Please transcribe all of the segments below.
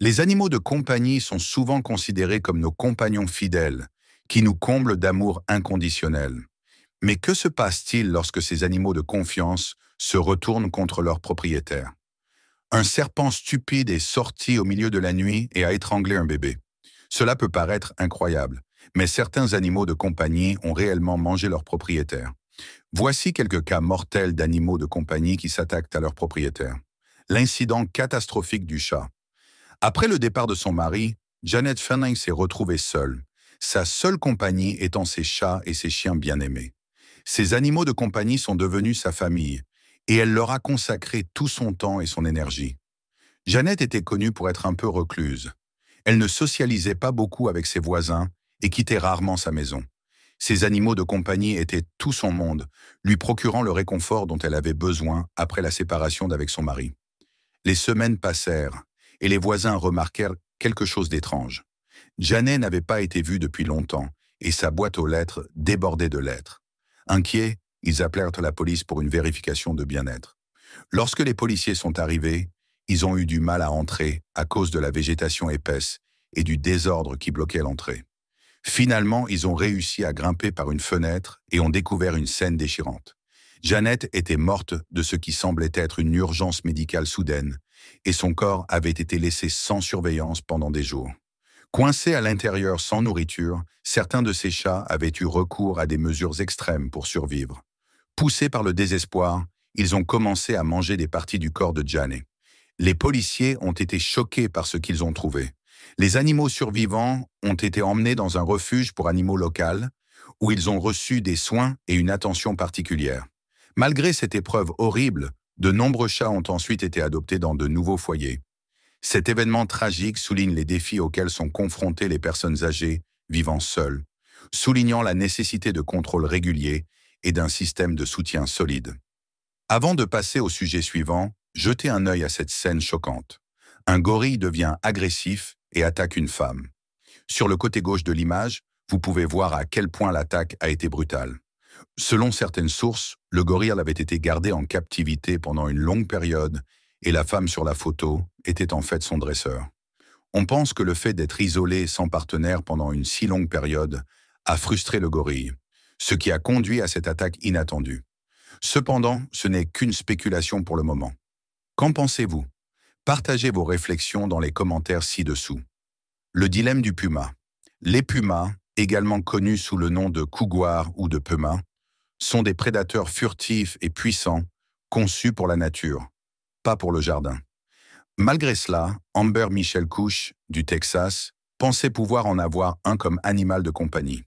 Les animaux de compagnie sont souvent considérés comme nos compagnons fidèles, qui nous comblent d'amour inconditionnel. Mais que se passe-t-il lorsque ces animaux de confiance se retournent contre leurs propriétaires? Un serpent stupide est sorti au milieu de la nuit et a étranglé un bébé. Cela peut paraître incroyable, mais certains animaux de compagnie ont réellement mangé leurs propriétaires. Voici quelques cas mortels d'animaux de compagnie qui s'attaquent à leurs propriétaires. L'incident catastrophique du chat. Après le départ de son mari, Janet Fanning s'est retrouvée seule, sa seule compagnie étant ses chats et ses chiens bien-aimés. Ces animaux de compagnie sont devenus sa famille, et elle leur a consacré tout son temps et son énergie. Janet était connue pour être un peu recluse. Elle ne socialisait pas beaucoup avec ses voisins et quittait rarement sa maison. Ces animaux de compagnie étaient tout son monde, lui procurant le réconfort dont elle avait besoin après la séparation d'avec son mari. Les semaines passèrent, et les voisins remarquèrent quelque chose d'étrange. Janet n'avait pas été vue depuis longtemps, et sa boîte aux lettres débordait de lettres. Inquiets, ils appelèrent la police pour une vérification de bien-être. Lorsque les policiers sont arrivés, ils ont eu du mal à entrer à cause de la végétation épaisse et du désordre qui bloquait l'entrée. Finalement, ils ont réussi à grimper par une fenêtre et ont découvert une scène déchirante. Janet était morte de ce qui semblait être une urgence médicale soudaine, et son corps avait été laissé sans surveillance pendant des jours. Coincés à l'intérieur sans nourriture, certains de ces chats avaient eu recours à des mesures extrêmes pour survivre. Poussés par le désespoir, ils ont commencé à manger des parties du corps de Janet. Les policiers ont été choqués par ce qu'ils ont trouvé. Les animaux survivants ont été emmenés dans un refuge pour animaux local, où ils ont reçu des soins et une attention particulière. Malgré cette épreuve horrible, de nombreux chats ont ensuite été adoptés dans de nouveaux foyers. Cet événement tragique souligne les défis auxquels sont confrontées les personnes âgées vivant seules, soulignant la nécessité de contrôles réguliers et d'un système de soutien solide. Avant de passer au sujet suivant, jetez un œil à cette scène choquante. Un gorille devient agressif et attaque une femme. Sur le côté gauche de l'image, vous pouvez voir à quel point l'attaque a été brutale. Selon certaines sources, le gorille avait été gardé en captivité pendant une longue période et la femme sur la photo était en fait son dresseur. On pense que le fait d'être isolé sans partenaire pendant une si longue période a frustré le gorille, ce qui a conduit à cette attaque inattendue. Cependant, ce n'est qu'une spéculation pour le moment. Qu'en pensez-vous? Partagez vos réflexions dans les commentaires ci-dessous. Le dilemme du puma. Les pumas, également connus sous le nom de couguar ou de puma, sont des prédateurs furtifs et puissants, conçus pour la nature, pas pour le jardin. Malgré cela, Amber Michelle Cush, du Texas, pensait pouvoir en avoir un comme animal de compagnie.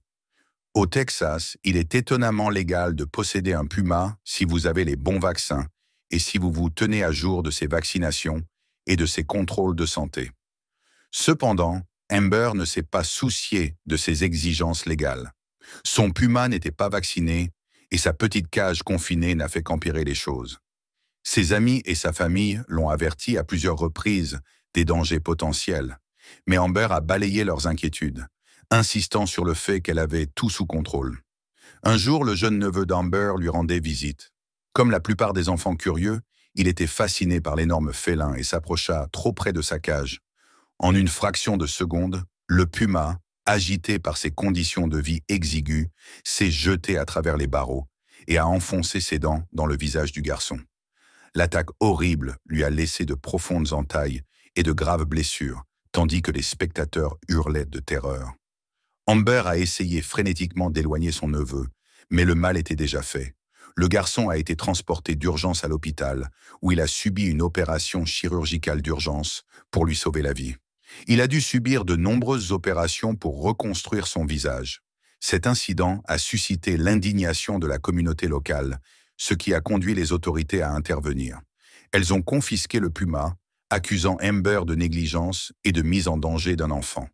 Au Texas, il est étonnamment légal de posséder un puma si vous avez les bons vaccins et si vous vous tenez à jour de ses vaccinations et de ses contrôles de santé. Cependant, Amber ne s'est pas souciée de ces exigences légales. Son puma n'était pas vacciné et sa petite cage confinée n'a fait qu'empirer les choses. Ses amis et sa famille l'ont averti à plusieurs reprises des dangers potentiels, mais Amber a balayé leurs inquiétudes, insistant sur le fait qu'elle avait tout sous contrôle. Un jour, le jeune neveu d'Amber lui rendait visite. Comme la plupart des enfants curieux, il était fasciné par l'énorme félin et s'approcha trop près de sa cage. En une fraction de seconde, le puma, agité par ses conditions de vie exiguës, s'est jeté à travers les barreaux et a enfoncé ses dents dans le visage du garçon. L'attaque horrible lui a laissé de profondes entailles et de graves blessures, tandis que les spectateurs hurlaient de terreur. Amber a essayé frénétiquement d'éloigner son neveu, mais le mal était déjà fait. Le garçon a été transporté d'urgence à l'hôpital, où il a subi une opération chirurgicale d'urgence pour lui sauver la vie. Il a dû subir de nombreuses opérations pour reconstruire son visage. Cet incident a suscité l'indignation de la communauté locale, ce qui a conduit les autorités à intervenir. Elles ont confisqué le puma, accusant Amber de négligence et de mise en danger d'un enfant.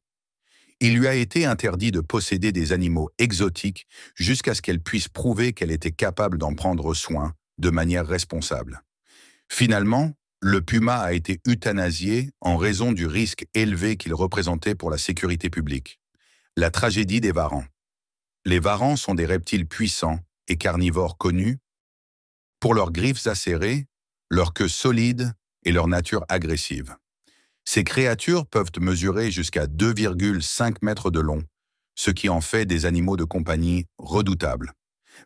Il lui a été interdit de posséder des animaux exotiques jusqu'à ce qu'elle puisse prouver qu'elle était capable d'en prendre soin de manière responsable. Finalement, le puma a été euthanasié en raison du risque élevé qu'il représentait pour la sécurité publique. La tragédie des varans. Les varans sont des reptiles puissants et carnivores connus pour leurs griffes acérées, leur queue solide et leur nature agressive. Ces créatures peuvent mesurer jusqu'à 2,5 mètres de long, ce qui en fait des animaux de compagnie redoutables,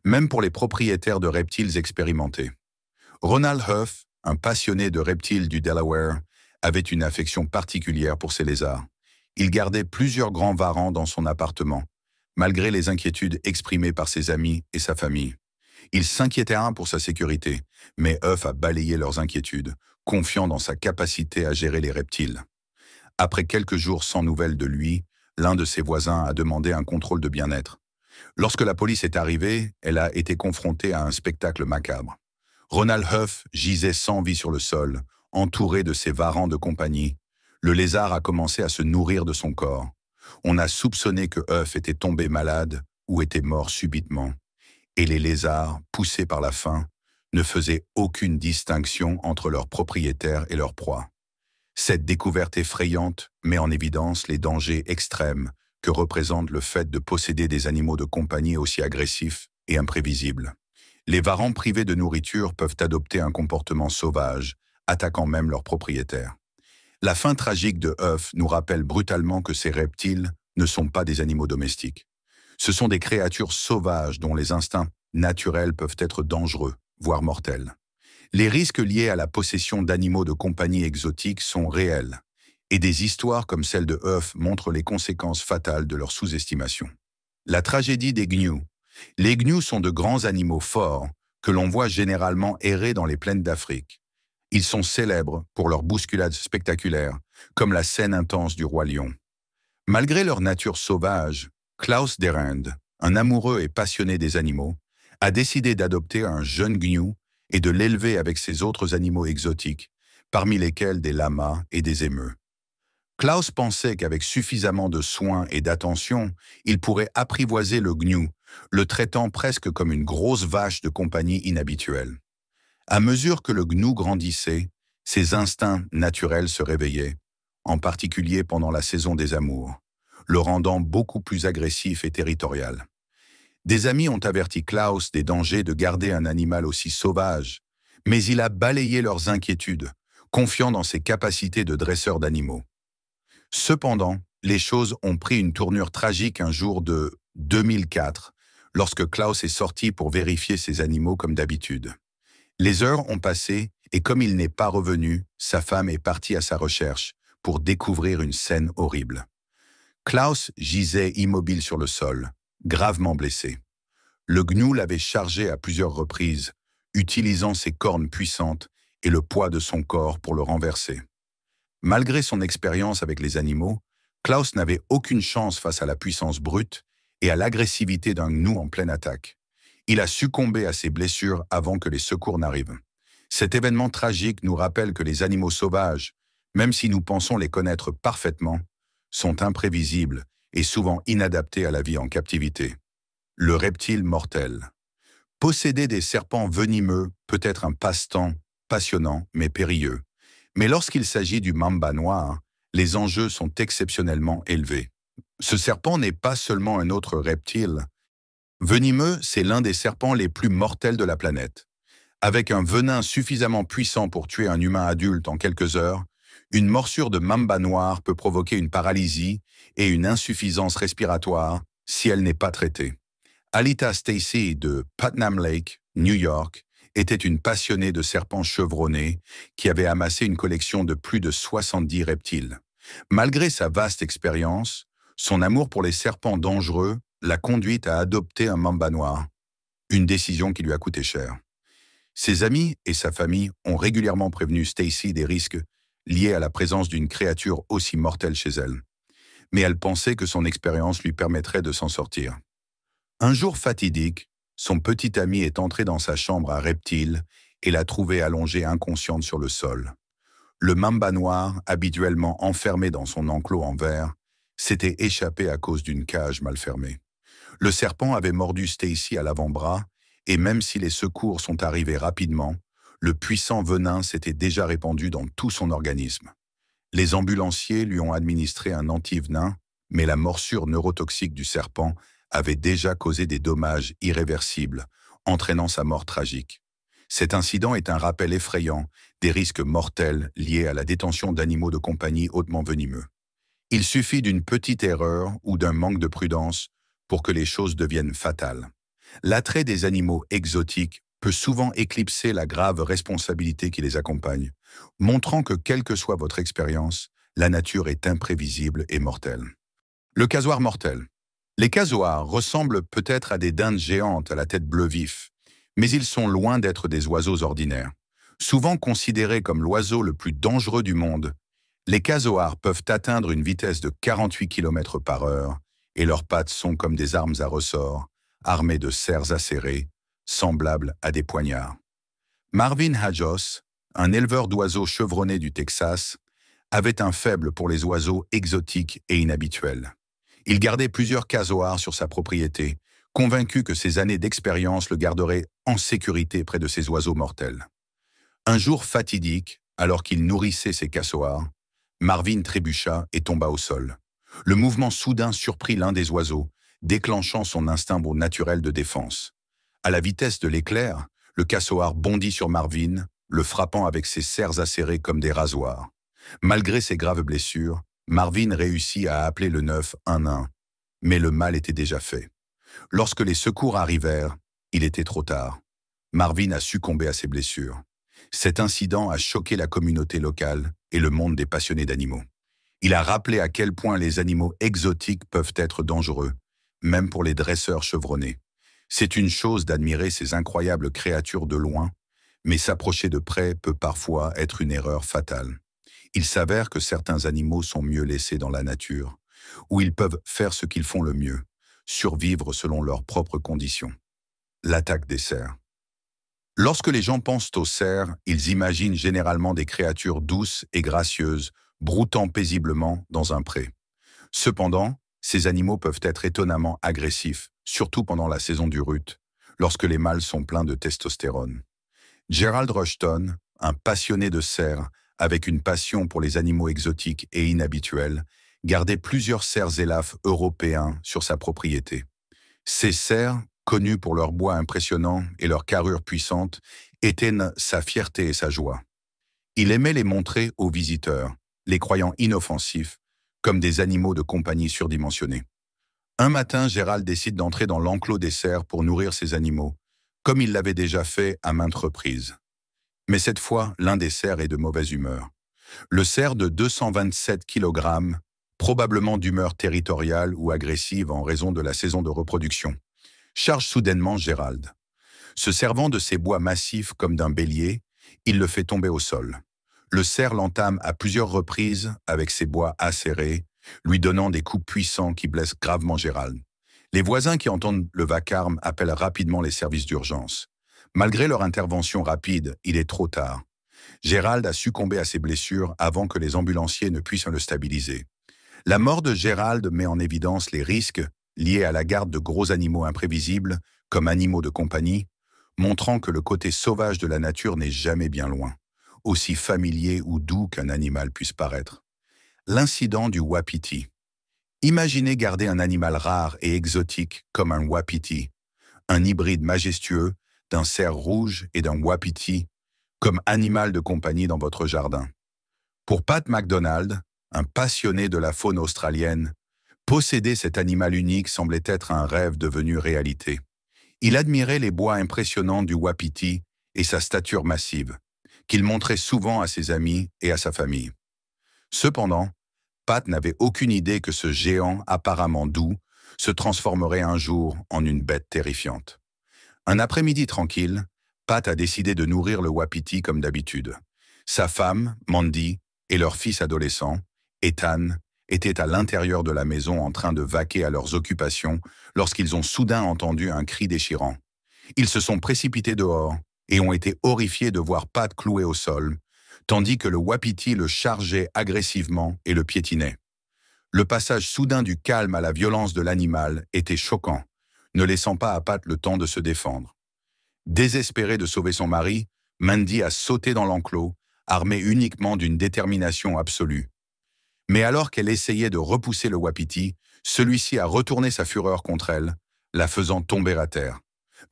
même pour les propriétaires de reptiles expérimentés. Ronald Huff, un passionné de reptiles du Delaware, avait une affection particulière pour ces lézards. Il gardait plusieurs grands varans dans son appartement, malgré les inquiétudes exprimées par ses amis et sa famille. Ils s'inquiétaient pour sa sécurité, mais Huff a balayé leurs inquiétudes, confiant dans sa capacité à gérer les reptiles. Après quelques jours sans nouvelles de lui, l'un de ses voisins a demandé un contrôle de bien-être. Lorsque la police est arrivée, elle a été confrontée à un spectacle macabre. Ronald Huff gisait sans vie sur le sol, entouré de ses varans de compagnie. Le lézard a commencé à se nourrir de son corps. On a soupçonné que Huff était tombé malade ou était mort subitement. Et les lézards, poussés par la faim, ne faisaient aucune distinction entre leurs propriétaires et leurs proies. Cette découverte effrayante met en évidence les dangers extrêmes que représente le fait de posséder des animaux de compagnie aussi agressifs et imprévisibles. Les varans privés de nourriture peuvent adopter un comportement sauvage, attaquant même leurs propriétaires. La fin tragique de Huff nous rappelle brutalement que ces reptiles ne sont pas des animaux domestiques. Ce sont des créatures sauvages dont les instincts naturels peuvent être dangereux, voire mortels. Les risques liés à la possession d'animaux de compagnie exotiques sont réels, et des histoires comme celle de Huff montrent les conséquences fatales de leur sous-estimation. La tragédie des gnous. Les gnous sont de grands animaux forts que l'on voit généralement errer dans les plaines d'Afrique. Ils sont célèbres pour leur bousculade spectaculaire, comme la scène intense du roi lion. Malgré leur nature sauvage, Klaus Derend, un amoureux et passionné des animaux, a décidé d'adopter un jeune gnou et de l'élever avec ses autres animaux exotiques, parmi lesquels des lamas et des émeus. Klaus pensait qu'avec suffisamment de soins et d'attention, il pourrait apprivoiser le gnou, le traitant presque comme une grosse vache de compagnie inhabituelle. À mesure que le gnou grandissait, ses instincts naturels se réveillaient, en particulier pendant la saison des amours, le rendant beaucoup plus agressif et territorial. Des amis ont averti Klaus des dangers de garder un animal aussi sauvage, mais il a balayé leurs inquiétudes, confiant dans ses capacités de dresseur d'animaux. Cependant, les choses ont pris une tournure tragique un jour de 2004, lorsque Klaus est sorti pour vérifier ses animaux comme d'habitude. Les heures ont passé et comme il n'est pas revenu, sa femme est partie à sa recherche pour découvrir une scène horrible. Klaus gisait immobile sur le sol, gravement blessé. Le gnou l'avait chargé à plusieurs reprises, utilisant ses cornes puissantes et le poids de son corps pour le renverser. Malgré son expérience avec les animaux, Klaus n'avait aucune chance face à la puissance brute et à l'agressivité d'un gnou en pleine attaque. Il a succombé à ses blessures avant que les secours n'arrivent. Cet événement tragique nous rappelle que les animaux sauvages, même si nous pensons les connaître parfaitement, sont imprévisibles et souvent inadaptés à la vie en captivité. Le reptile mortel. Posséder des serpents venimeux peut être un passe-temps passionnant mais périlleux. Mais lorsqu'il s'agit du mamba noir, les enjeux sont exceptionnellement élevés. Ce serpent n'est pas seulement un autre reptile. Venimeux, c'est l'un des serpents les plus mortels de la planète. Avec un venin suffisamment puissant pour tuer un humain adulte en quelques heures, une morsure de mamba noir peut provoquer une paralysie et une insuffisance respiratoire si elle n'est pas traitée. Alita Stacy de Putnam Lake, New York, était une passionnée de serpents chevronnés qui avait amassé une collection de plus de 70 reptiles. Malgré sa vaste expérience, son amour pour les serpents dangereux l'a conduite à adopter un mamba noir, une décision qui lui a coûté cher. Ses amis et sa famille ont régulièrement prévenu Stacy des risques liés à la présence d'une créature aussi mortelle chez elle. Mais elle pensait que son expérience lui permettrait de s'en sortir. Un jour fatidique, son petit ami est entré dans sa chambre à reptiles et l'a trouvée allongée inconsciente sur le sol. Le mamba noir, habituellement enfermé dans son enclos en verre, s'était échappé à cause d'une cage mal fermée. Le serpent avait mordu Stacy à l'avant-bras et même si les secours sont arrivés rapidement, le puissant venin s'était déjà répandu dans tout son organisme. Les ambulanciers lui ont administré un antivenin, mais la morsure neurotoxique du serpent avait déjà causé des dommages irréversibles, entraînant sa mort tragique. Cet incident est un rappel effrayant des risques mortels liés à la détention d'animaux de compagnie hautement venimeux. Il suffit d'une petite erreur ou d'un manque de prudence pour que les choses deviennent fatales. L'attrait des animaux exotiques peut souvent éclipser la grave responsabilité qui les accompagne, montrant que quelle que soit votre expérience, la nature est imprévisible et mortelle. Le casoar mortel. Les casoars ressemblent peut-être à des dindes géantes à la tête bleu vif, mais ils sont loin d'être des oiseaux ordinaires. Souvent considérés comme l'oiseau le plus dangereux du monde, les casoars peuvent atteindre une vitesse de 48 km par heure et leurs pattes sont comme des armes à ressort, armées de serres acérées, semblables à des poignards. Marvin Hajos, un éleveur d'oiseaux chevronné du Texas, avait un faible pour les oiseaux exotiques et inhabituels. Il gardait plusieurs casoars sur sa propriété, convaincu que ses années d'expérience le garderaient en sécurité près de ces oiseaux mortels. Un jour fatidique, alors qu'il nourrissait ses casoars, Marvin trébucha et tomba au sol. Le mouvement soudain surprit l'un des oiseaux, déclenchant son instinct naturel de défense. À la vitesse de l'éclair, le casoar bondit sur Marvin, le frappant avec ses serres acérées comme des rasoirs. Malgré ses graves blessures, Marvin réussit à appeler le 911, mais le mal était déjà fait. Lorsque les secours arrivèrent, il était trop tard. Marvin a succombé à ses blessures. Cet incident a choqué la communauté locale et le monde des passionnés d'animaux. Il a rappelé à quel point les animaux exotiques peuvent être dangereux, même pour les dresseurs chevronnés. C'est une chose d'admirer ces incroyables créatures de loin, mais s'approcher de près peut parfois être une erreur fatale. Il s'avère que certains animaux sont mieux laissés dans la nature, où ils peuvent faire ce qu'ils font le mieux, survivre selon leurs propres conditions. L'attaque des cerfs. Lorsque les gens pensent aux cerfs, ils imaginent généralement des créatures douces et gracieuses, broutant paisiblement dans un pré. Cependant, ces animaux peuvent être étonnamment agressifs, surtout pendant la saison du rut, lorsque les mâles sont pleins de testostérone. Gerald Rushton, un passionné de cerfs, avec une passion pour les animaux exotiques et inhabituels, gardait plusieurs cerfs élaphes européens sur sa propriété. Ces cerfs, connus pour leur bois impressionnant et leur carrure puissante, étaient sa fierté et sa joie. Il aimait les montrer aux visiteurs, les croyant inoffensifs, comme des animaux de compagnie surdimensionnés. Un matin, Gérald décide d'entrer dans l'enclos des cerfs pour nourrir ses animaux, comme il l'avait déjà fait à maintes reprises. Mais cette fois, l'un des cerfs est de mauvaise humeur. Le cerf de 227 kg, probablement d'humeur territoriale ou agressive en raison de la saison de reproduction, charge soudainement Gérald. Se servant de ses bois massifs comme d'un bélier, il le fait tomber au sol. Le cerf l'entame à plusieurs reprises avec ses bois acérés, lui donnant des coups puissants qui blessent gravement Gérald. Les voisins qui entendent le vacarme appellent rapidement les services d'urgence. Malgré leur intervention rapide, il est trop tard. Gérald a succombé à ses blessures avant que les ambulanciers ne puissent le stabiliser. La mort de Gérald met en évidence les risques liés à la garde de gros animaux imprévisibles, comme animaux de compagnie, montrant que le côté sauvage de la nature n'est jamais bien loin, aussi familier ou doux qu'un animal puisse paraître. L'incident du wapiti. Imaginez garder un animal rare et exotique comme un wapiti, un hybride majestueux d'un cerf rouge et d'un wapiti, comme animal de compagnie dans votre jardin. Pour Pat McDonald, un passionné de la faune australienne, posséder cet animal unique semblait être un rêve devenu réalité. Il admirait les bois impressionnants du wapiti et sa stature massive, qu'il montrait souvent à ses amis et à sa famille. Cependant, Pat n'avait aucune idée que ce géant apparemment doux se transformerait un jour en une bête terrifiante. Un après-midi tranquille, Pat a décidé de nourrir le wapiti comme d'habitude. Sa femme, Mandy, et leur fils adolescent, Ethan, étaient à l'intérieur de la maison en train de vaquer à leurs occupations lorsqu'ils ont soudain entendu un cri déchirant. Ils se sont précipités dehors et ont été horrifiés de voir Pat cloué au sol, tandis que le wapiti le chargeait agressivement et le piétinait. Le passage soudain du calme à la violence de l'animal était choquant, ne laissant pas à Pat le temps de se défendre. Désespérée de sauver son mari, Mandy a sauté dans l'enclos, armée uniquement d'une détermination absolue. Mais alors qu'elle essayait de repousser le wapiti, celui-ci a retourné sa fureur contre elle, la faisant tomber à terre.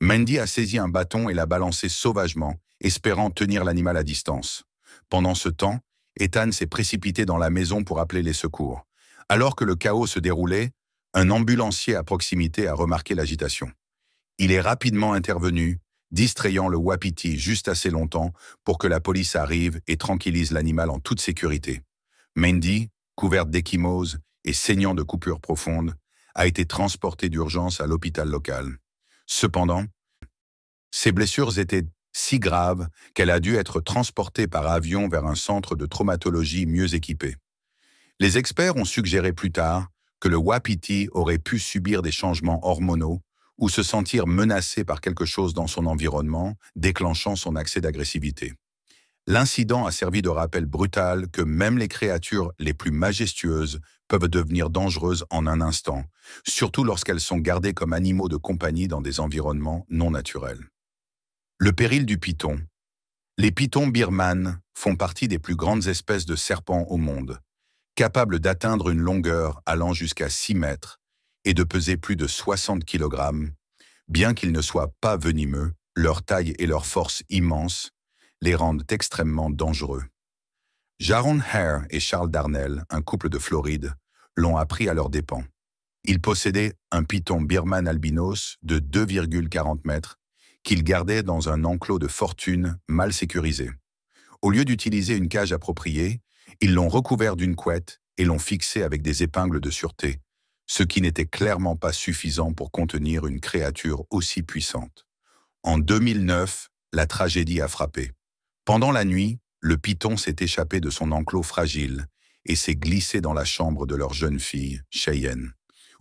Mandy a saisi un bâton et l'a balancé sauvagement, espérant tenir l'animal à distance. Pendant ce temps, Ethan s'est précipité dans la maison pour appeler les secours. Alors que le chaos se déroulait, un ambulancier à proximité a remarqué l'agitation. Il est rapidement intervenu, distrayant le wapiti juste assez longtemps pour que la police arrive et tranquillise l'animal en toute sécurité. Mandy, couverte d'échymose et saignant de coupures profondes, a été transportée d'urgence à l'hôpital local. Cependant, ses blessures étaient si graves qu'elle a dû être transportée par avion vers un centre de traumatologie mieux équipé. Les experts ont suggéré plus tard que le wapiti aurait pu subir des changements hormonaux ou se sentir menacé par quelque chose dans son environnement, déclenchant son accès d'agressivité. L'incident a servi de rappel brutal que même les créatures les plus majestueuses peuvent devenir dangereuses en un instant, surtout lorsqu'elles sont gardées comme animaux de compagnie dans des environnements non naturels. Le péril du python. Les pythons birmanes font partie des plus grandes espèces de serpents au monde, capables d'atteindre une longueur allant jusqu'à 6 mètres et de peser plus de 60 kg. Bien qu'ils ne soient pas venimeux, leur taille et leur force immense les rendent extrêmement dangereux. Jaron Hare et Charles Darnell, un couple de Floride, l'ont appris à leurs dépens. Ils possédaient un python birman albinos de 2,40 mètres qu'ils gardaient dans un enclos de fortune mal sécurisé. Au lieu d'utiliser une cage appropriée, ils l'ont recouvert d'une couette et l'ont fixé avec des épingles de sûreté, ce qui n'était clairement pas suffisant pour contenir une créature aussi puissante. En 2009, la tragédie a frappé. Pendant la nuit, le python s'est échappé de son enclos fragile et s'est glissé dans la chambre de leur jeune fille, Cheyenne.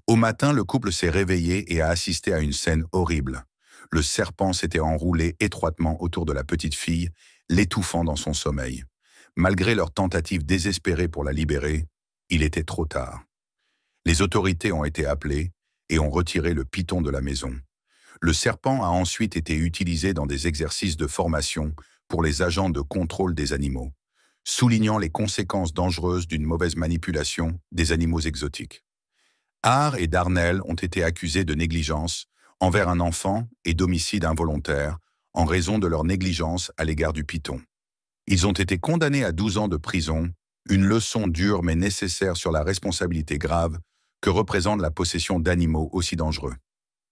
Au matin, le couple s'est réveillé et a assisté à une scène horrible. Le serpent s'était enroulé étroitement autour de la petite fille, l'étouffant dans son sommeil. Malgré leur tentative désespérée pour la libérer, il était trop tard. Les autorités ont été appelées et ont retiré le python de la maison. Le serpent a ensuite été utilisé dans des exercices de formation pour les agents de contrôle des animaux, soulignant les conséquences dangereuses d'une mauvaise manipulation des animaux exotiques. Hare et Darnell ont été accusés de négligence envers un enfant et d'homicide involontaire en raison de leur négligence à l'égard du python. Ils ont été condamnés à 12 ans de prison, une leçon dure mais nécessaire sur la responsabilité grave que représente la possession d'animaux aussi dangereux.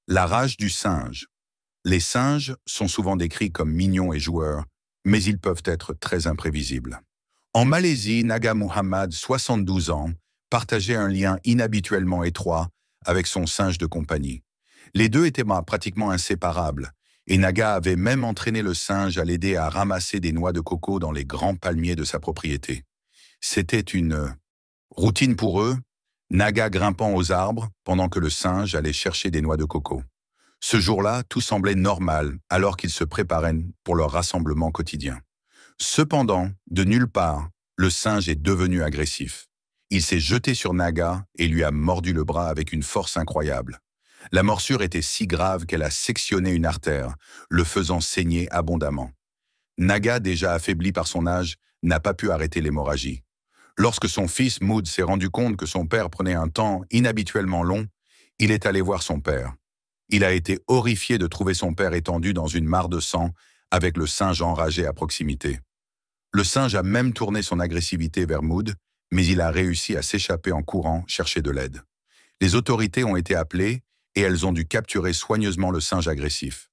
La rage du singe. Les singes sont souvent décrits comme mignons et joueurs, mais ils peuvent être très imprévisibles. En Malaisie, Naga Muhammad, 72 ans, partageait un lien inhabituellement étroit avec son singe de compagnie. Les deux étaient pratiquement inséparables, et Naga avait même entraîné le singe à l'aider à ramasser des noix de coco dans les grands palmiers de sa propriété. C'était une routine pour eux, Naga grimpant aux arbres pendant que le singe allait chercher des noix de coco. Ce jour-là, tout semblait normal alors qu'ils se préparaient pour leur rassemblement quotidien. Cependant, de nulle part, le singe est devenu agressif. Il s'est jeté sur Naga et lui a mordu le bras avec une force incroyable. La morsure était si grave qu'elle a sectionné une artère, le faisant saigner abondamment. Naga, déjà affaibli par son âge, n'a pas pu arrêter l'hémorragie. Lorsque son fils Mood s'est rendu compte que son père prenait un temps inhabituellement long, il est allé voir son père. Il a été horrifié de trouver son père étendu dans une mare de sang avec le singe enragé à proximité. Le singe a même tourné son agressivité vers Mood, mais il a réussi à s'échapper en courant chercher de l'aide. Les autorités ont été appelées et elles ont dû capturer soigneusement le singe agressif.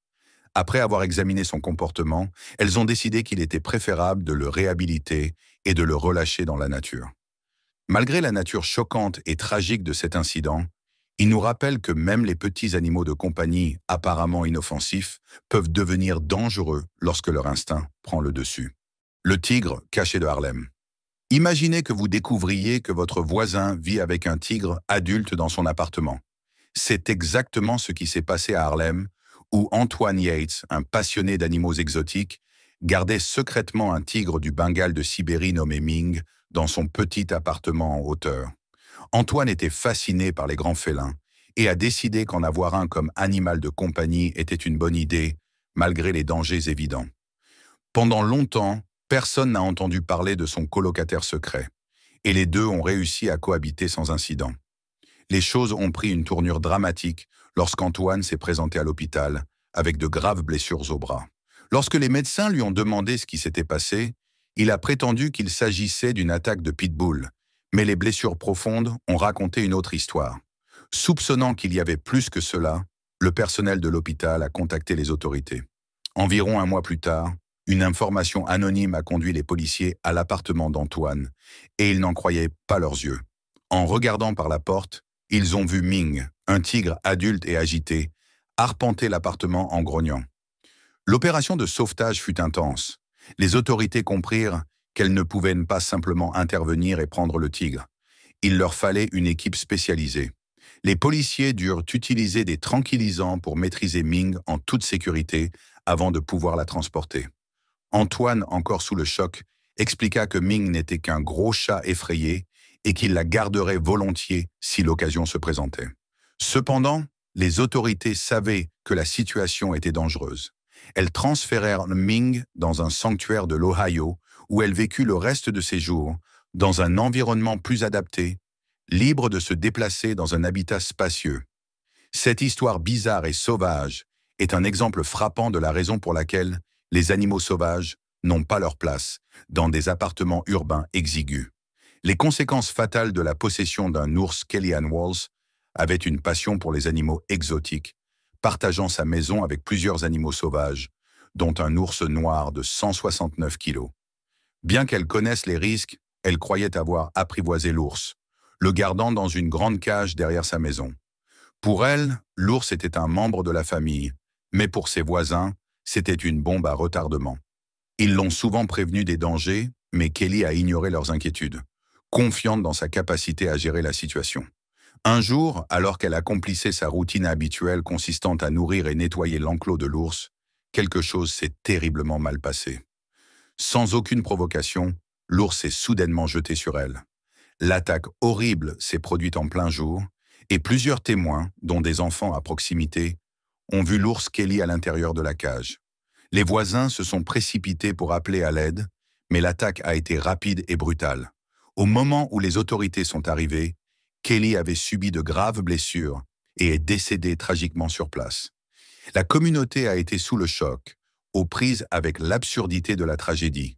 Après avoir examiné son comportement, elles ont décidé qu'il était préférable de le réhabiliter et de le relâcher dans la nature. Malgré la nature choquante et tragique de cet incident, il nous rappelle que même les petits animaux de compagnie apparemment inoffensifs peuvent devenir dangereux lorsque leur instinct prend le dessus. Le tigre caché de Harlem. Imaginez que vous découvriez que votre voisin vit avec un tigre adulte dans son appartement. C'est exactement ce qui s'est passé à Harlem, où Antoine Yates, un passionné d'animaux exotiques, gardait secrètement un tigre du Bengale de Sibérie nommé Ming dans son petit appartement en hauteur. Antoine était fasciné par les grands félins et a décidé qu'en avoir un comme animal de compagnie était une bonne idée, malgré les dangers évidents. Pendant longtemps, personne n'a entendu parler de son colocataire secret, et les deux ont réussi à cohabiter sans incident. Les choses ont pris une tournure dramatique lorsqu'Antoine s'est présenté à l'hôpital avec de graves blessures au bras. Lorsque les médecins lui ont demandé ce qui s'était passé, Il a prétendu qu'il s'agissait d'une attaque de pitbull, mais les blessures profondes ont raconté une autre histoire. Soupçonnant qu'il y avait plus que cela, le personnel de l'hôpital a contacté les autorités. Environ un mois plus tard, une information anonyme a conduit les policiers à l'appartement d'Antoine, et ils n'en croyaient pas leurs yeux. En regardant par la porte, ils ont vu Ming, un tigre adulte et agité, arpenter l'appartement en grognant. L'opération de sauvetage fut intense. Les autorités comprirent qu'elles ne pouvaient pas simplement intervenir et prendre le tigre. Il leur fallait une équipe spécialisée. Les policiers durent utiliser des tranquillisants pour maîtriser Ming en toute sécurité avant de pouvoir la transporter. Antoine, encore sous le choc, expliqua que Ming n'était qu'un gros chat effrayé et qu'il la garderait volontiers si l'occasion se présentait. Cependant, les autorités savaient que la situation était dangereuse. Elles transférèrent Ming dans un sanctuaire de l'Ohio où elle vécut le reste de ses jours, dans un environnement plus adapté, libre de se déplacer dans un habitat spacieux. Cette histoire bizarre et sauvage est un exemple frappant de la raison pour laquelle les animaux sauvages n'ont pas leur place dans des appartements urbains exigus. Les conséquences fatales de la possession d'un ours Kellyanne Walls avait une passion pour les animaux exotiques, partageant sa maison avec plusieurs animaux sauvages, dont un ours noir de 169 kilos. Bien qu'elle connaisse les risques, elle croyait avoir apprivoisé l'ours, le gardant dans une grande cage derrière sa maison. Pour elle, l'ours était un membre de la famille, mais pour ses voisins, c'était une bombe à retardement. Ils l'ont souvent prévenue des dangers, mais Kelly a ignoré leurs inquiétudes, confiante dans sa capacité à gérer la situation. Un jour, alors qu'elle accomplissait sa routine habituelle consistant à nourrir et nettoyer l'enclos de l'ours, quelque chose s'est terriblement mal passé. Sans aucune provocation, l'ours s'est soudainement jeté sur elle. L'attaque horrible s'est produite en plein jour, et plusieurs témoins, dont des enfants à proximité, ont vu l'ours Kelly à l'intérieur de la cage. Les voisins se sont précipités pour appeler à l'aide, mais l'attaque a été rapide et brutale. Au moment où les autorités sont arrivées, Kelly avait subi de graves blessures et est décédée tragiquement sur place. La communauté a été sous le choc, aux prises avec l'absurdité de la tragédie.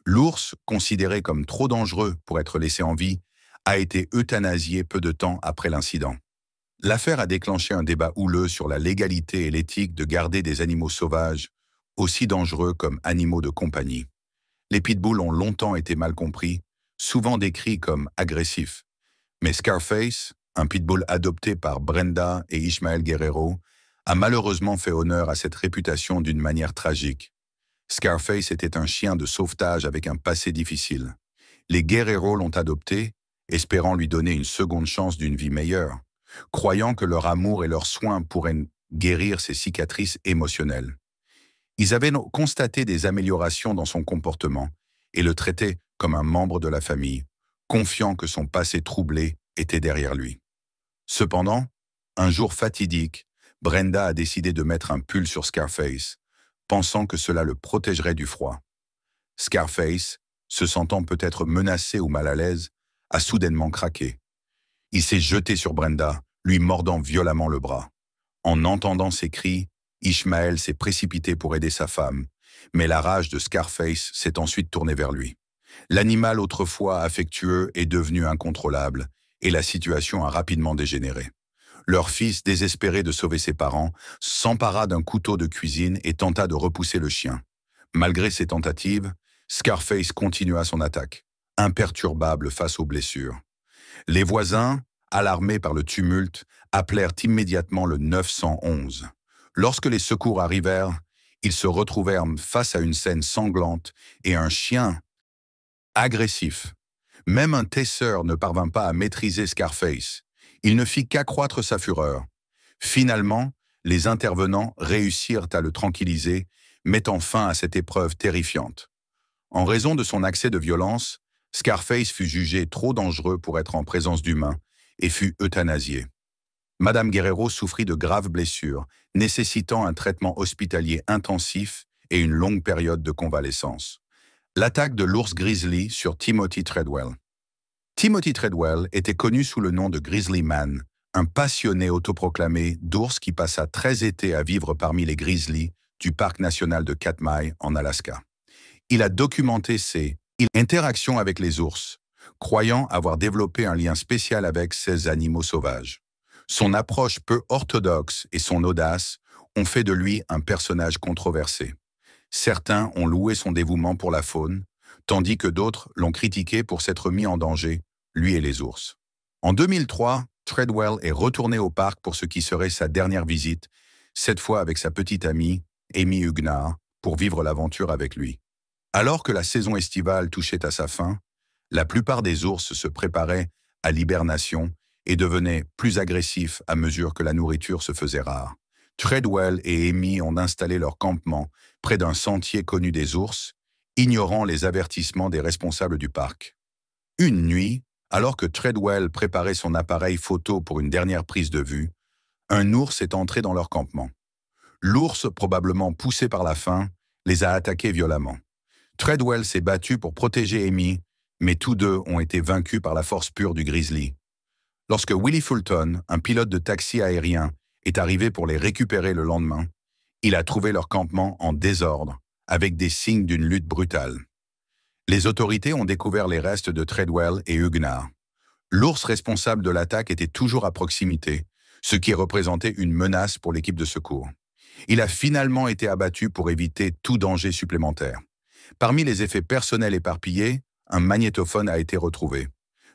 L'ours, considéré comme trop dangereux pour être laissé en vie, a été euthanasié peu de temps après l'incident. L'affaire a déclenché un débat houleux sur la légalité et l'éthique de garder des animaux sauvages, aussi dangereux comme animaux de compagnie. Les pitbulls ont longtemps été mal compris, souvent décrits comme agressifs. Mais Scarface, un pitbull adopté par Brenda et Ishmael Guerrero, a malheureusement fait honneur à cette réputation d'une manière tragique. Scarface était un chien de sauvetage avec un passé difficile. Les Guerrero l'ont adopté, espérant lui donner une seconde chance d'une vie meilleure, croyant que leur amour et leurs soins pourraient guérir ses cicatrices émotionnelles. Ils avaient constaté des améliorations dans son comportement et le traitaient comme un membre de la famille, confiant que son passé troublé était derrière lui. Cependant, un jour fatidique, Brenda a décidé de mettre un pull sur Scarface, pensant que cela le protégerait du froid. Scarface, se sentant peut-être menacé ou mal à l'aise, a soudainement craqué. Il s'est jeté sur Brenda, lui mordant violemment le bras. En entendant ses cris, Ishmael s'est précipité pour aider sa femme, mais la rage de Scarface s'est ensuite tournée vers lui. L'animal autrefois affectueux est devenu incontrôlable et la situation a rapidement dégénéré. Leur fils, désespéré de sauver ses parents, s'empara d'un couteau de cuisine et tenta de repousser le chien. Malgré ses tentatives, Scarface continua son attaque, imperturbable face aux blessures. Les voisins, alarmés par le tumulte, appelèrent immédiatement le 911. Lorsque les secours arrivèrent, ils se retrouvèrent face à une scène sanglante et un chien agressif. Même un taser ne parvint pas à maîtriser Scarface. Il ne fit qu'accroître sa fureur. Finalement, les intervenants réussirent à le tranquilliser, mettant fin à cette épreuve terrifiante. En raison de son accès de violence, Scarface fut jugé trop dangereux pour être en présence d'humains et fut euthanasié. Madame Guerrero souffrit de graves blessures, nécessitant un traitement hospitalier intensif et une longue période de convalescence. L'attaque de l'ours grizzly sur Timothy Treadwell. Timothy Treadwell était connu sous le nom de Grizzly Man, un passionné autoproclamé d'ours qui passa 13 étés à vivre parmi les grizzlies du parc national de Katmai en Alaska. Il a documenté ses interactions avec les ours, croyant avoir développé un lien spécial avec ces animaux sauvages. Son approche peu orthodoxe et son audace ont fait de lui un personnage controversé. Certains ont loué son dévouement pour la faune, tandis que d'autres l'ont critiqué pour s'être mis en danger, lui et les ours. En 2003, Treadwell est retourné au parc pour ce qui serait sa dernière visite, cette fois avec sa petite amie, Amy Huguenard, pour vivre l'aventure avec lui. Alors que la saison estivale touchait à sa fin, la plupart des ours se préparaient à l'hibernation et devenaient plus agressifs à mesure que la nourriture se faisait rare. Treadwell et Amy ont installé leur campement près d'un sentier connu des ours, ignorant les avertissements des responsables du parc. Une nuit, alors que Treadwell préparait son appareil photo pour une dernière prise de vue, un ours est entré dans leur campement. L'ours, probablement poussé par la faim, les a attaqués violemment. Treadwell s'est battu pour protéger Amy, mais tous deux ont été vaincus par la force pure du grizzly. Lorsque Willie Fulton, un pilote de taxi aérien, est arrivé pour les récupérer le lendemain, il a trouvé leur campement en désordre, avec des signes d'une lutte brutale. Les autorités ont découvert les restes de Treadwell et Huguenard. L'ours responsable de l'attaque était toujours à proximité, ce qui représentait une menace pour l'équipe de secours. Il a finalement été abattu pour éviter tout danger supplémentaire. Parmi les effets personnels éparpillés, un magnétophone a été retrouvé.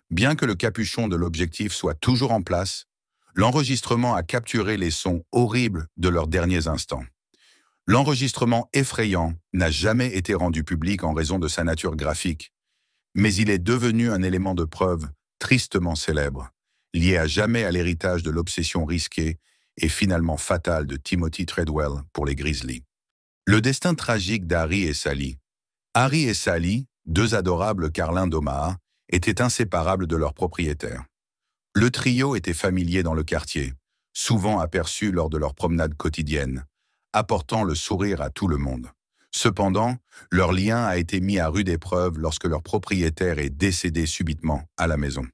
Bien que le capuchon de l'objectif soit toujours en place, l'enregistrement a capturé les sons horribles de leurs derniers instants. L'enregistrement effrayant n'a jamais été rendu public en raison de sa nature graphique, mais il est devenu un élément de preuve tristement célèbre, lié à jamais à l'héritage de l'obsession risquée et finalement fatale de Timothy Treadwell pour les Grizzlies. Le destin tragique d'Harry et Sally. Harry et Sally, deux adorables carlins d'Omaha, étaient inséparables de leur propriétaire. Le trio était familier dans le quartier, souvent aperçu lors de leurs promenades quotidiennes, apportant le sourire à tout le monde. Cependant, leur lien a été mis à rude épreuve lorsque leur propriétaire est décédé subitement à la maison.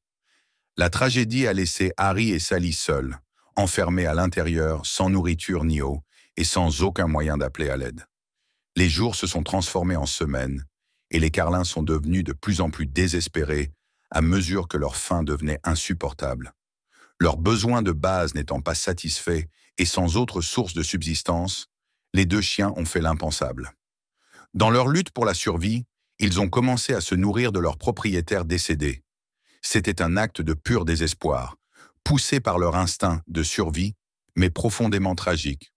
La tragédie a laissé Harry et Sally seuls, enfermés à l'intérieur, sans nourriture ni eau, et sans aucun moyen d'appeler à l'aide. Les jours se sont transformés en semaines, et les carlins sont devenus de plus en plus désespérés à mesure que leur faim devenait insupportable. Leurs besoins de base n'étant pas satisfaits et sans autre source de subsistance, les deux chiens ont fait l'impensable. Dans leur lutte pour la survie, ils ont commencé à se nourrir de leur propriétaire décédé. C'était un acte de pur désespoir, poussé par leur instinct de survie, mais profondément tragique,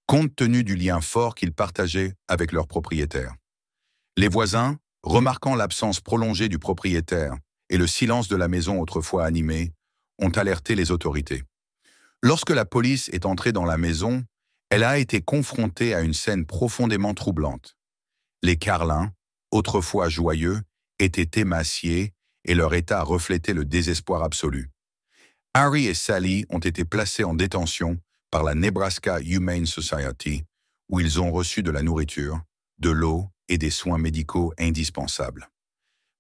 compte tenu du lien fort qu'ils partageaient avec leur propriétaire. Les voisins, remarquant l'absence prolongée du propriétaire et le silence de la maison autrefois animée, ont alerté les autorités. Lorsque la police est entrée dans la maison, elle a été confrontée à une scène profondément troublante. Les carlins, autrefois joyeux, étaient émaciés et leur état reflétait le désespoir absolu. Harry et Sally ont été placés en détention par la Nebraska Humane Society, où ils ont reçu de la nourriture, de l'eau et des soins médicaux indispensables.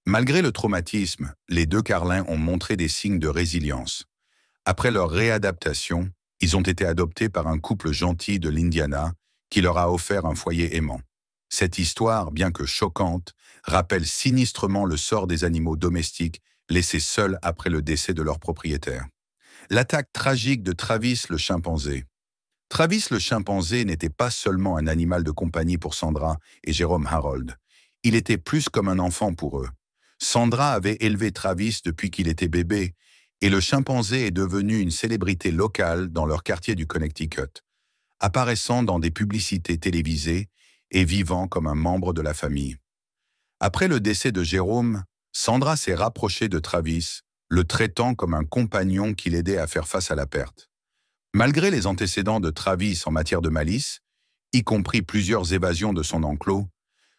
Malgré le traumatisme, les deux carlins ont montré des signes de résilience. Après leur réadaptation, ils ont été adoptés par un couple gentil de l'Indiana qui leur a offert un foyer aimant. Cette histoire, bien que choquante, rappelle sinistrement le sort des animaux domestiques laissés seuls après le décès de leur propriétaire. L'attaque tragique de Travis le chimpanzé. Travis le chimpanzé n'était pas seulement un animal de compagnie pour Sandra et Jérôme Harold. Il était plus comme un enfant pour eux. Sandra avait élevé Travis depuis qu'il était bébé, et le chimpanzé est devenu une célébrité locale dans leur quartier du Connecticut, apparaissant dans des publicités télévisées et vivant comme un membre de la famille. Après le décès de Jérôme, Sandra s'est rapprochée de Travis, le traitant comme un compagnon qui l'aidait à faire face à la perte. Malgré les antécédents de Travis en matière de malice, y compris plusieurs évasions de son enclos,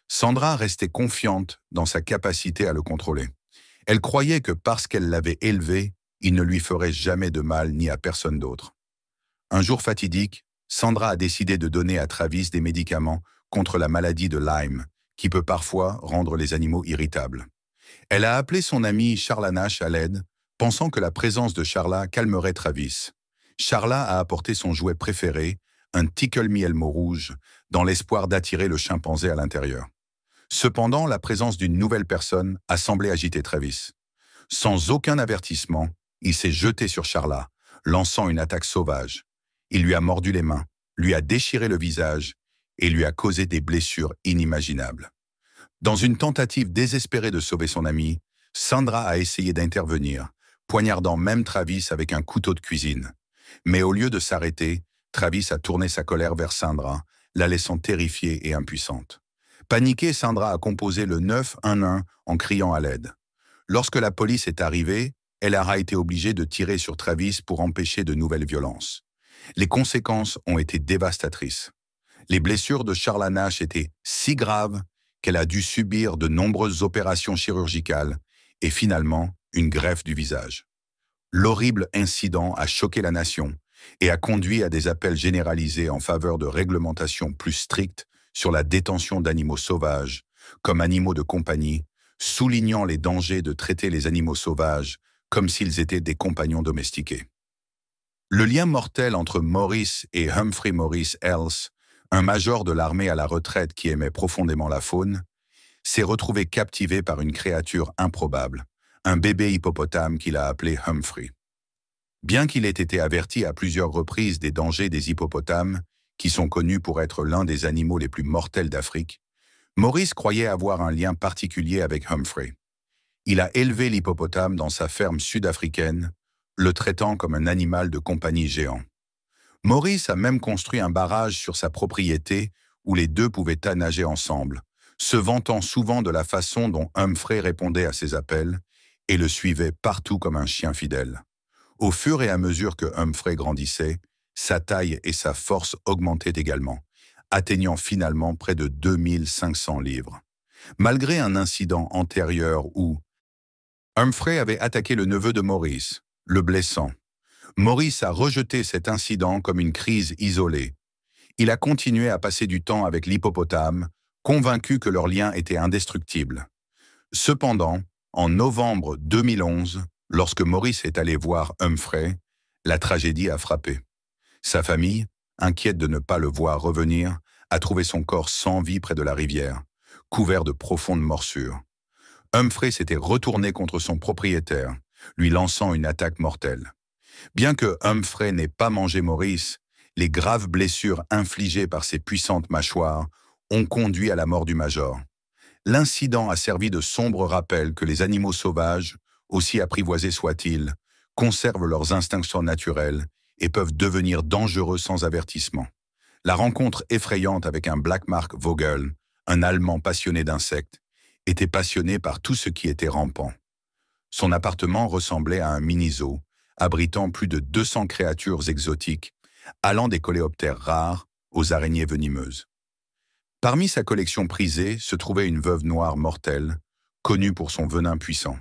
Sandra restait confiante dans sa capacité à le contrôler. Elle croyait que parce qu'elle l'avait élevé, il ne lui ferait jamais de mal ni à personne d'autre. Un jour fatidique, Sandra a décidé de donner à Travis des médicaments contre la maladie de Lyme, qui peut parfois rendre les animaux irritables. Elle a appelé son ami Charla Nash à l'aide, pensant que la présence de Charla calmerait Travis. Charla a apporté son jouet préféré, un Tickle Me Elmo rouge, dans l'espoir d'attirer le chimpanzé à l'intérieur. Cependant, la présence d'une nouvelle personne a semblé agiter Travis. Sans aucun avertissement, il s'est jeté sur Charla, lançant une attaque sauvage. Il lui a mordu les mains, lui a déchiré le visage et lui a causé des blessures inimaginables. Dans une tentative désespérée de sauver son ami, Sandra a essayé d'intervenir, poignardant même Travis avec un couteau de cuisine. Mais au lieu de s'arrêter, Travis a tourné sa colère vers Sandra, la laissant terrifiée et impuissante. Paniquée, Sandra a composé le 911 en criant à l'aide. Lorsque la police est arrivée, elle aura été obligée de tirer sur Travis pour empêcher de nouvelles violences. Les conséquences ont été dévastatrices. Les blessures de Charla Nash étaient si graves qu'elle a dû subir de nombreuses opérations chirurgicales et finalement une greffe du visage. L'horrible incident a choqué la nation et a conduit à des appels généralisés en faveur de réglementations plus strictes sur la détention d'animaux sauvages, comme animaux de compagnie, soulignant les dangers de traiter les animaux sauvages comme s'ils étaient des compagnons domestiqués. Le lien mortel entre Maurice et Humphrey Maurice Hales, un major de l'armée à la retraite qui aimait profondément la faune, s'est retrouvé captivé par une créature improbable, un bébé hippopotame qu'il a appelé Humphrey. Bien qu'il ait été averti à plusieurs reprises des dangers des hippopotames, qui sont connus pour être l'un des animaux les plus mortels d'Afrique, Maurice croyait avoir un lien particulier avec Humphrey. Il a élevé l'hippopotame dans sa ferme sud-africaine, le traitant comme un animal de compagnie géant. Maurice a même construit un barrage sur sa propriété où les deux pouvaient nager ensemble, se vantant souvent de la façon dont Humphrey répondait à ses appels et le suivait partout comme un chien fidèle. Au fur et à mesure que Humphrey grandissait, sa taille et sa force augmentaient également, atteignant finalement près de 2500 livres. Malgré un incident antérieur où Humphrey avait attaqué le neveu de Maurice, le blessant, Maurice a rejeté cet incident comme une crise isolée. Il a continué à passer du temps avec l'hippopotame, convaincu que leur lien était indestructible. Cependant, en novembre 2011, lorsque Maurice est allé voir Humphrey, la tragédie a frappé. Sa famille, inquiète de ne pas le voir revenir, a trouvé son corps sans vie près de la rivière, couvert de profondes morsures. Humphrey s'était retourné contre son propriétaire, lui lançant une attaque mortelle. Bien que Humphrey n'ait pas mangé Maurice, les graves blessures infligées par ses puissantes mâchoires ont conduit à la mort du major. L'incident a servi de sombre rappel que les animaux sauvages, aussi apprivoisés soient-ils, conservent leurs instincts surnaturels et peuvent devenir dangereux sans avertissement. La rencontre effrayante avec un Black Mark Vogel, un Allemand passionné d'insectes, était passionné par tout ce qui était rampant. Son appartement ressemblait à un mini-zoo, abritant plus de 200 créatures exotiques, allant des coléoptères rares aux araignées venimeuses. Parmi sa collection prisée se trouvait une veuve noire mortelle, connue pour son venin puissant.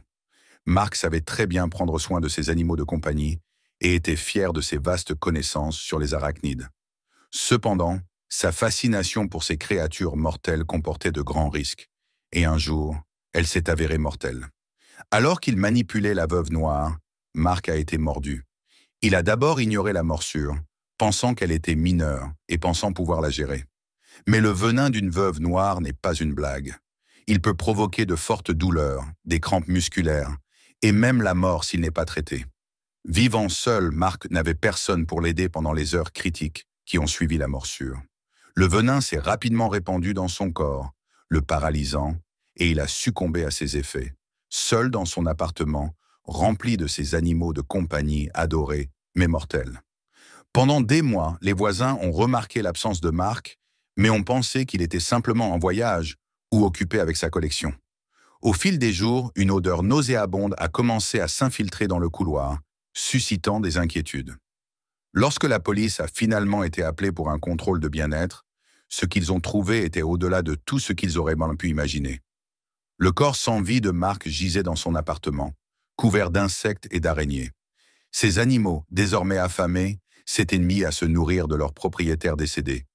Mark savait très bien prendre soin de ses animaux de compagnie et était fier de ses vastes connaissances sur les arachnides. Cependant, sa fascination pour ces créatures mortelles comportait de grands risques, et un jour, elle s'est avérée mortelle. Alors qu'il manipulait la veuve noire, Mark a été mordu. Il a d'abord ignoré la morsure, pensant qu'elle était mineure et pensant pouvoir la gérer. Mais le venin d'une veuve noire n'est pas une blague. Il peut provoquer de fortes douleurs, des crampes musculaires, et même la mort s'il n'est pas traité. Vivant seul, Mark n'avait personne pour l'aider pendant les heures critiques qui ont suivi la morsure. Le venin s'est rapidement répandu dans son corps, le paralysant, et il a succombé à ses effets, seul dans son appartement, rempli de ses animaux de compagnie adorés, mais mortels. Pendant des mois, les voisins ont remarqué l'absence de Mark, mais ont pensé qu'il était simplement en voyage ou occupé avec sa collection. Au fil des jours, une odeur nauséabonde a commencé à s'infiltrer dans le couloir, suscitant des inquiétudes. Lorsque la police a finalement été appelée pour un contrôle de bien-être, ce qu'ils ont trouvé était au-delà de tout ce qu'ils auraient bien pu imaginer. Le corps sans vie de Mark gisait dans son appartement, couvert d'insectes et d'araignées. Ces animaux, désormais affamés, s'étaient mis à se nourrir de leur propriétaire décédé.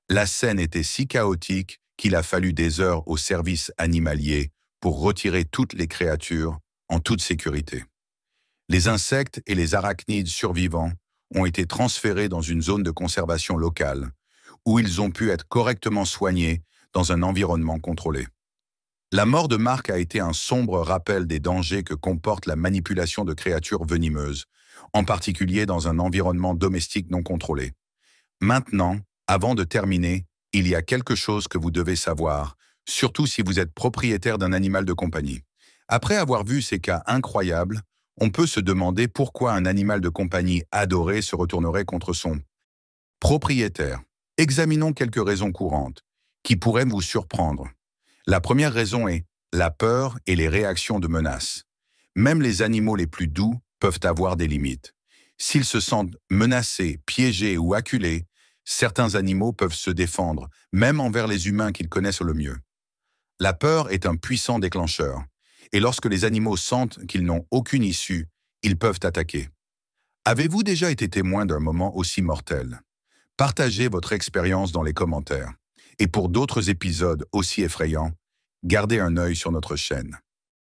La scène était si chaotique qu'il a fallu des heures au service animalier pour retirer toutes les créatures en toute sécurité. Les insectes et les arachnides survivants ont été transférés dans une zone de conservation locale, où ils ont pu être correctement soignés dans un environnement contrôlé. La mort de Marc a été un sombre rappel des dangers que comporte la manipulation de créatures venimeuses, en particulier dans un environnement domestique non contrôlé. Maintenant, avant de terminer, il y a quelque chose que vous devez savoir, surtout si vous êtes propriétaire d'un animal de compagnie. Après avoir vu ces cas incroyables, on peut se demander pourquoi un animal de compagnie adoré se retournerait contre son propriétaire. Examinons quelques raisons courantes, qui pourraient vous surprendre. La première raison est la peur et les réactions de menace. Même les animaux les plus doux peuvent avoir des limites. S'ils se sentent menacés, piégés ou acculés, certains animaux peuvent se défendre, même envers les humains qu'ils connaissent le mieux. La peur est un puissant déclencheur, et lorsque les animaux sentent qu'ils n'ont aucune issue, ils peuvent attaquer. Avez-vous déjà été témoin d'un moment aussi mortel? Partagez votre expérience dans les commentaires. Et pour d'autres épisodes aussi effrayants, gardez un œil sur notre chaîne.